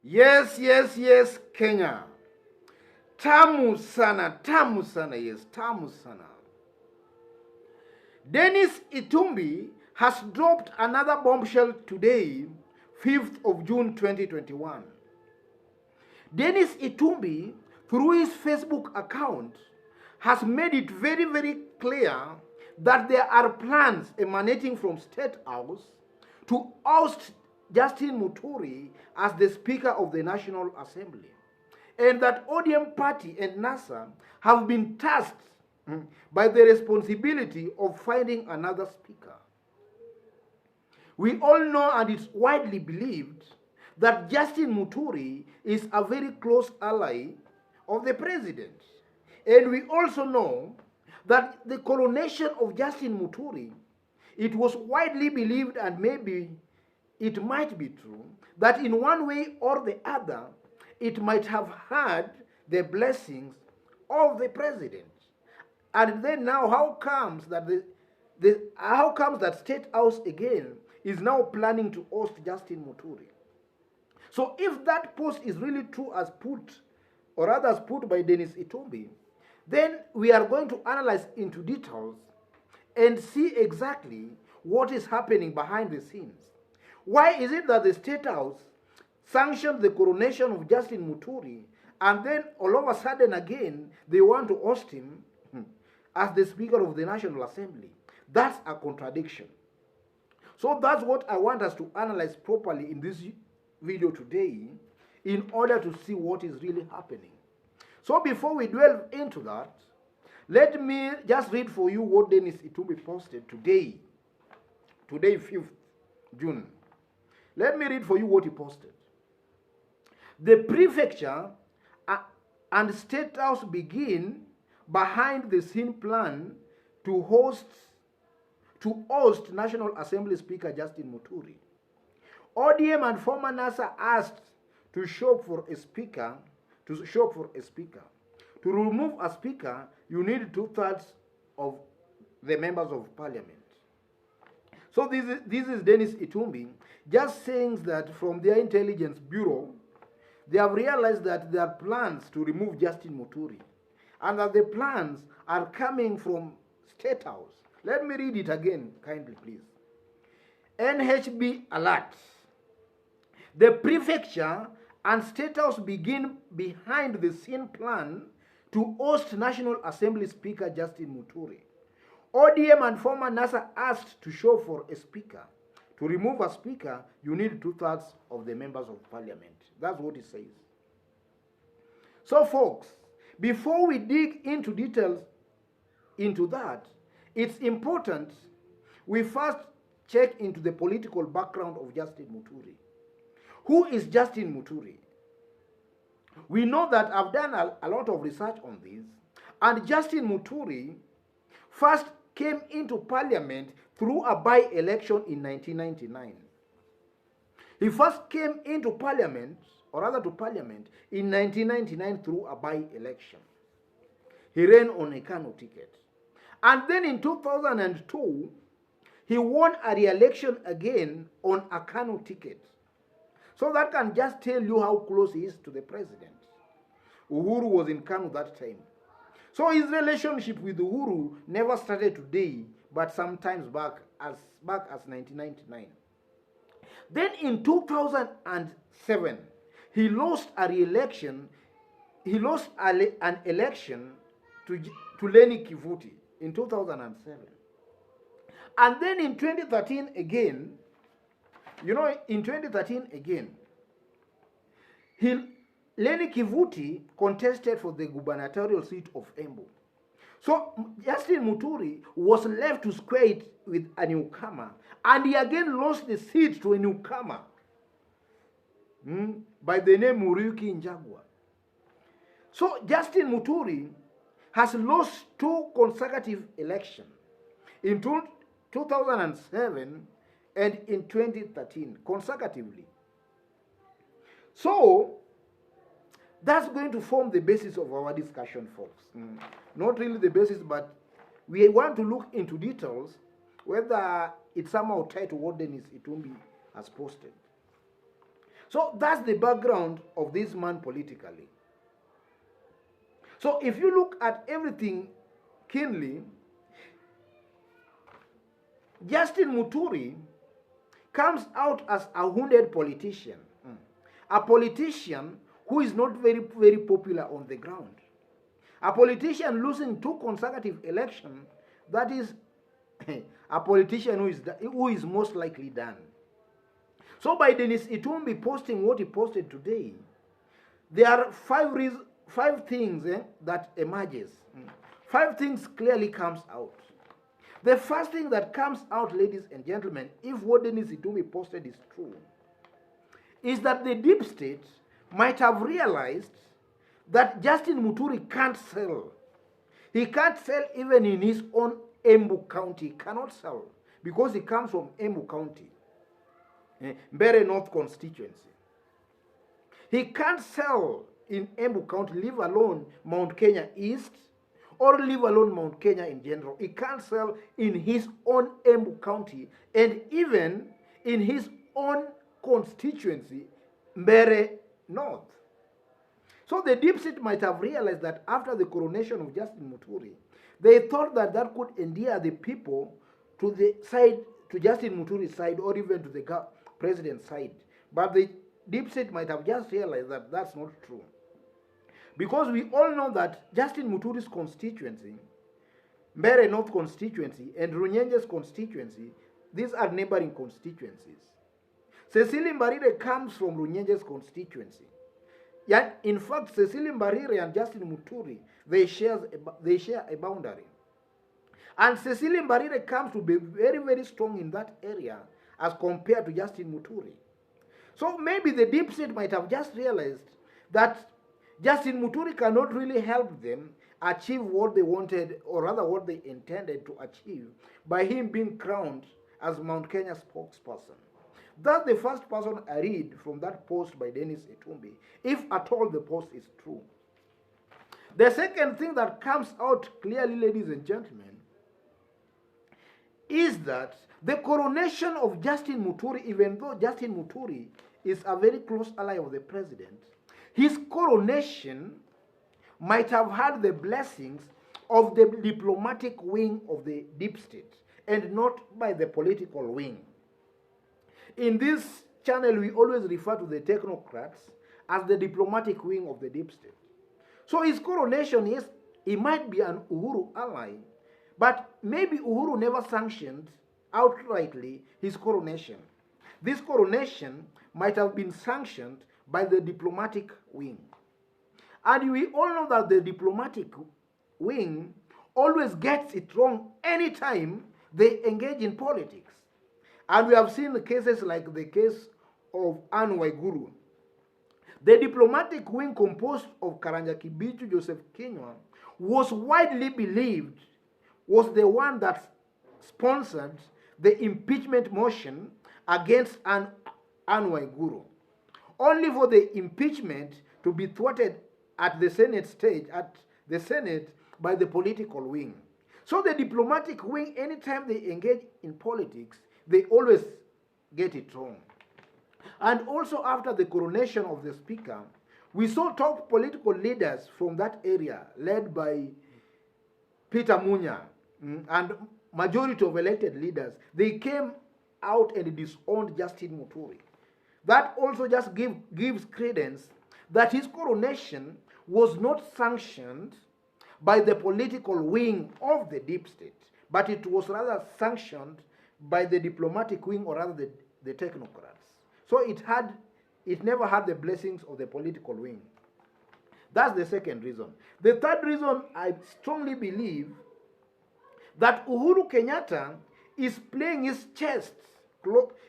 Yes, Kenya. Tamu sana, yes, tamu sana. Denis Itumbi has dropped another bombshell today, 5th of June 2021. Denis Itumbi, through his Facebook account, has made it very clear that there are plans emanating from State House to oust Justine Muturi as the Speaker of the National Assembly, and that ODM party and NASA have been tasked by the responsibility of finding another speaker. We all know, and it's widely believed, that Justine Muturi is a very close ally of the president. And we also know that the coronation of Justine Muturi, it was widely believed, and maybe it might be true, that in one way or the other, it might have had the blessings of the president. And then now, how comes that State House again is now planning to host Justine Muturi? So if that post is really true as put, or rather as put by Denis Itumbi, then we are going to analyze into details and see exactly what is happening behind the scenes. Why is it that the State House sanctioned the coronation of Justine Muturi, and then all of a sudden again they want to host him as the Speaker of the National Assembly? That's a contradiction. So that's what I want us to analyze properly in this video today, in order to see what is really happening. So before we delve into that, let me just read for you what Denis Itumbi posted today, 5th June. Let me read for you what he posted. The prefecture and State House begin behind the scene plan to host National Assembly Speaker Justine Muturi. ODM and former NASA asked to shop for a speaker. To remove a speaker, you need 2/3 of the members of parliament. So this is Denis Itumbi just saying that from their intelligence bureau, they have realized that there are plans to remove Justine Muturi, and that the plans are coming from State House. Let me read it again, kindly, please. NHB alert. The prefecture and State House begin behind the scene plan to host National Assembly Speaker Justine Muturi. ODM and former NASA asked to show for a speaker. To remove a speaker, you need 2/3 of the members of parliament. That's what it says. So folks, before we dig into details into that, it's important we first check into the political background of Justine Muturi. Who is Justine Muturi? We know that I've done a lot of research on this, and Justine Muturi first came into parliament through a by-election in 1999. He first came into parliament, or rather to parliament, in 1999 through a by-election. He ran on a Kano ticket. And then in 2002, he won a re-election again on a Kano ticket. So that can just tell you how close he is to the president. Uhuru was in Kano that time. So his relationship with Uhuru never started today, but sometimes back as 1999. Then in 2007, he lost a re-election. He lost an election to Lenny Kivuti in 2007. And then in 2013 again, Lenny Kivuti contested for the gubernatorial seat of Embu. So Justine Muturi was left to square it with a newcomer, and he again lost the seat to a newcomer by the name Muriuki Njagwa. So Justine Muturi has lost 2 consecutive elections, in 2007 and in 2013, consecutively. So that's going to form the basis of our discussion, folks. Not really the basis, but we want to look into details, whether it's somehow tied to what Denis Itumbi has posted. So that's the background of this man politically. So if you look at everything keenly, Justine Muturi comes out as a wounded politician. A politician who is not very, very popular on the ground. A politician losing 2 consecutive elections, that is a politician who is most likely done. So by Denis Itumbi posting what he posted today, there are 5 things that emerges. 5 things clearly comes out. The first thing that comes out, ladies and gentlemen, if what Denis Itumbi posted is true, is that the deep state might have realized that Justine Muturi can't sell. He can't sell even in his own Embu County. He cannot sell because he comes from Embu County, Mbeere North constituency. He can't sell in Embu County, leave alone Mount Kenya East, or leave alone Mount Kenya in general. He can't sell in his own Embu County, and even in his own constituency, Mbeere North. So the deep state might have realized that after the coronation of Justine Muturi, they thought that that could endear the people to the side, to Justine Muturi's side, or even to the president's side. But the deep state might have just realized that that's not true. Because we all know that Justine Muturi's constituency, Mbeere North constituency, and Runyenje's constituency, these are neighboring constituencies. Cecily Mbarire comes from Runyenje's constituency. Yet, in fact, Cecily Mbarire and Justine Muturi, they share a boundary. And Cecily Mbarire comes to be very, very strong in that area as compared to Justine Muturi. So maybe the deep state might have just realized that Justine Muturi cannot really help them achieve what they wanted, or rather what they intended to achieve, by him being crowned as Mount Kenya spokesperson. That's the first person I read from that post by Denis Itumbi, if at all the post is true. The second thing that comes out clearly, ladies and gentlemen, is that the coronation of Justine Muturi, even though Justine Muturi is a very close ally of the president, his coronation might have had the blessings of the diplomatic wing of the deep state and not by the political wing. In this channel, we always refer to the technocrats as the diplomatic wing of the deep state. So his coronation, yes, he might be an Uhuru ally, but maybe Uhuru never sanctioned outrightly his coronation. This coronation might have been sanctioned by the diplomatic wing. And we all know that the diplomatic wing always gets it wrong anytime they engage in politics. And we have seen the cases like the case of Anne Waiguru. The diplomatic wing, composed of Karanja Kibichu, Joseph Kinyua, was widely believed was the one that sponsored the impeachment motion against Anne Waiguru, only for the impeachment to be thwarted at the Senate stage, at the Senate, by the political wing. So the diplomatic wing, anytime they engage in politics, they always get it wrong. And also after the coronation of the speaker, we saw top political leaders from that area, led by Peter Munya, and majority of elected leaders, they came out and disowned Justine Muturi. That also just gives credence that his coronation was not sanctioned by the political wing of the deep state, but it was rather sanctioned by the diplomatic wing, or rather the technocrats. So it never had the blessings of the political wing. That's the second reason. The third reason, I strongly believe that Uhuru Kenyatta is playing his chest,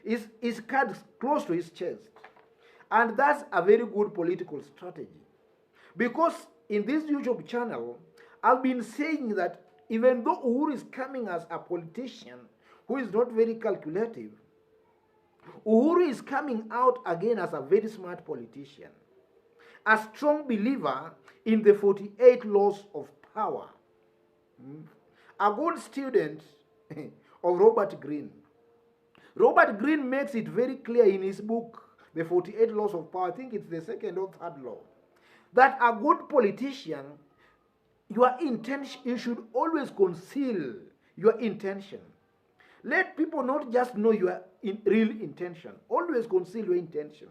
his cards close to his chest. And that's a very good political strategy. Because in this YouTube channel, I've been saying that even though Uhuru is coming as a politician who is not very calculative, Uhuru is coming out again as a very smart politician, a strong believer in the 48 laws of power, a good student of Robert Greene. Robert Greene makes it very clear in his book, the 48 laws of power, I think it's the second or third law, that a good politician, your intention, you should always conceal your intention. Let people not just know your real intention. Always conceal your intention.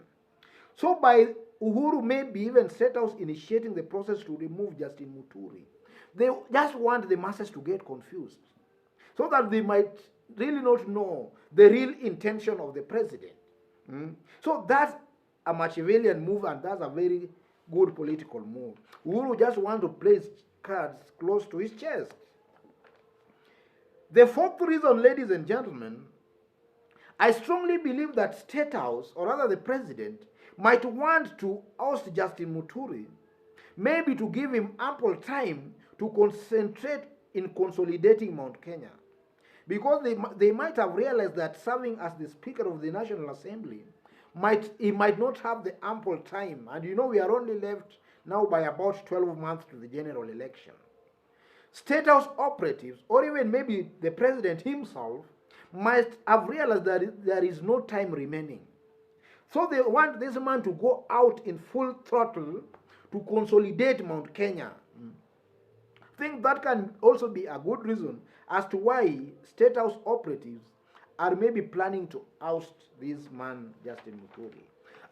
So by Uhuru maybe even set out initiating the process to remove Justine Muturi, they just want the masses to get confused, so that they might really not know the real intention of the president. So that's a Machiavellian move, and that's a very good political move. Uhuru just wants to place cards close to his chest. The fourth reason, ladies and gentlemen, I strongly believe that State House, or rather the president, might want to oust Justine Muturi, maybe to give him ample time to concentrate in consolidating Mount Kenya. Because they might have realized that serving as the Speaker of the National Assembly, he might not have the ample time. And you know, we are only left now by about 12 months to the general election. State House operatives, or even maybe the president himself, might have realized that there is no time remaining. So they want this man to go out in full throttle to consolidate Mount Kenya. I think that can also be a good reason as to why State House operatives are maybe planning to oust this man, Justine Muturi.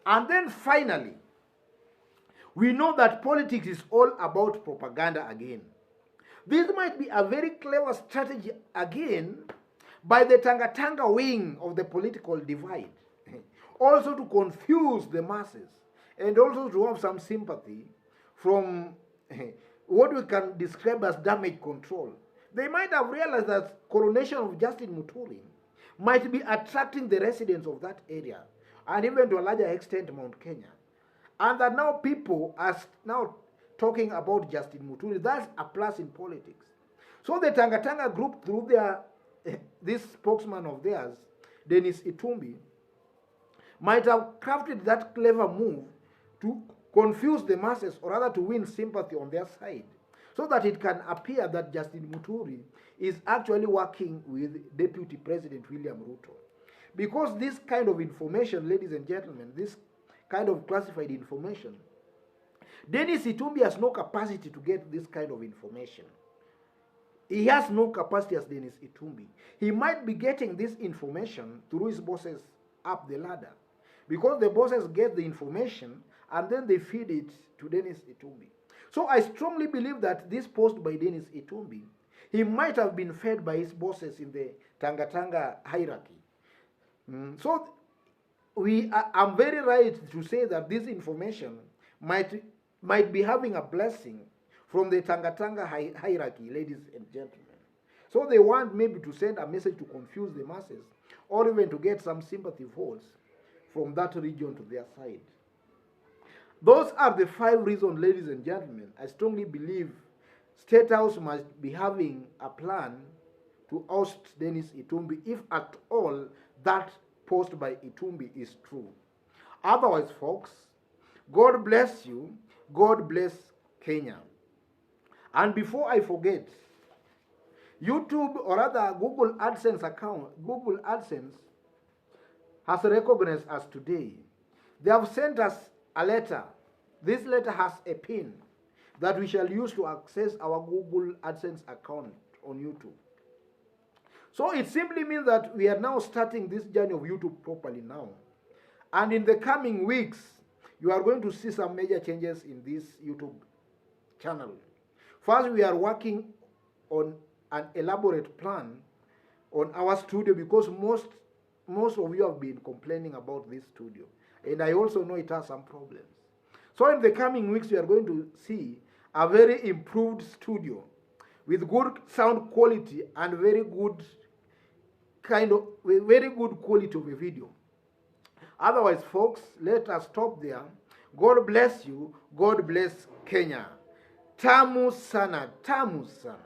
And then finally, we know that politics is all about propaganda again. This might be a very clever strategy again by the Tanga wing of the political divide, also to confuse the masses and also to have some sympathy from what we can describe as damage control. They might have realized that coronation of Justine Muturi might be attracting the residents of that area, and even to a larger extent Mount Kenya. And that now people are now talking about Justine Muturi. That's a plus in politics. So the Tanga group, through their this spokesman of theirs, Denis Itumbi, might have crafted that clever move to confuse the masses, or rather to win sympathy on their side, so that it can appear that Justine Muturi is actually working with Deputy President William Ruto. Because this kind of information, ladies and gentlemen, this kind of classified information, Denis Itumbi has no capacity to get this kind of information. He has no capacity as Denis Itumbi. He might be getting this information through his bosses up the ladder, because the bosses get the information and then they feed it to Denis Itumbi. So I strongly believe that this post by Denis Itumbi, he might have been fed by his bosses in the Tanga hierarchy. So I'm very right to say that this information might be having a blessing from the Tanga hierarchy, ladies and gentlemen. So they want maybe to send a message to confuse the masses, or even to get some sympathy votes from that region to their side. Those are the 5 reasons, ladies and gentlemen. I strongly believe State House must be having a plan to oust Denis Itumbi, if at all that post by Itumbi is true. Otherwise, folks, God bless you. God bless Kenya. And before I forget, YouTube, or rather Google AdSense has recognized us today. They have sent us a letter. This letter has a pin that we shall use to access our Google AdSense account on YouTube. So it simply means that we are now starting this journey of YouTube properly now. And in the coming weeks, you are going to see some major changes in this YouTube channel. First, we are working on an elaborate plan on our studio, because most of you have been complaining about this studio. And I also know it has some problems. So in the coming weeks, we are going to see a very improved studio with good sound quality and very good quality of a video. Otherwise, folks, let us stop there. God bless you. God bless Kenya. Tamu sana, tamu sana.